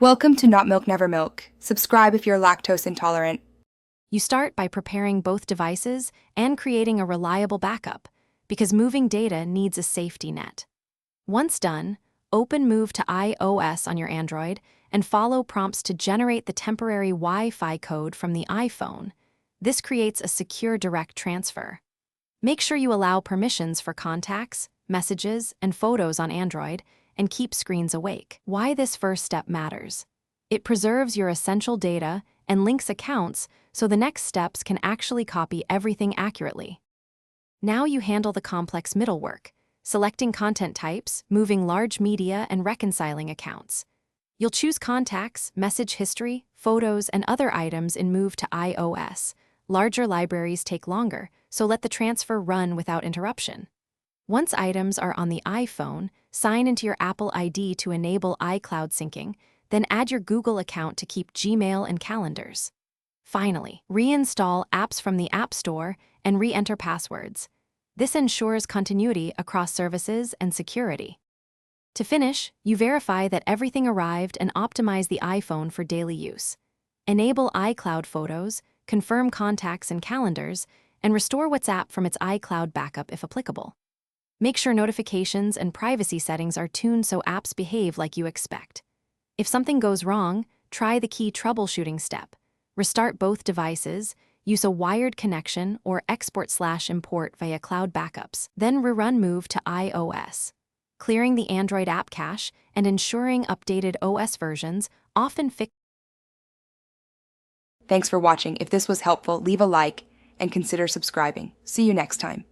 Welcome to Not Milk Never Milk. Subscribe if you're lactose intolerant. You start by preparing both devices and creating a reliable backup, because moving data needs a safety net. Once done, open Move to iOS on your Android and follow prompts to generate the temporary Wi-Fi code from the iPhone. This creates a secure direct transfer. Make sure you allow permissions for contacts, messages, and photos on Android, and keep screens awake. Why this first step matters. It preserves your essential data and links accounts so the next steps can actually copy everything accurately. Now you handle the complex middle work, selecting content types, moving large media, and reconciling accounts. You'll choose contacts, message history, photos, and other items in Move to iOS. Larger libraries take longer, so let the transfer run without interruption. Once items are on the iPhone, sign into your Apple ID to enable iCloud syncing, then add your Google account to keep Gmail and calendars. Finally, reinstall apps from the App Store and re-enter passwords. This ensures continuity across services and security. To finish, you verify that everything arrived and optimize the iPhone for daily use. Enable iCloud photos, confirm contacts and calendars, and restore WhatsApp from its iCloud backup if applicable. Make sure notifications and privacy settings are tuned so apps behave like you expect. If something goes wrong, try the key troubleshooting step. Restart both devices, use a wired connection, or export/import via cloud backups. Then rerun Move to iOS. Clearing the Android app cache and ensuring updated OS versions often fix. Thanks for watching. If this was helpful, leave a like and consider subscribing. See you next time.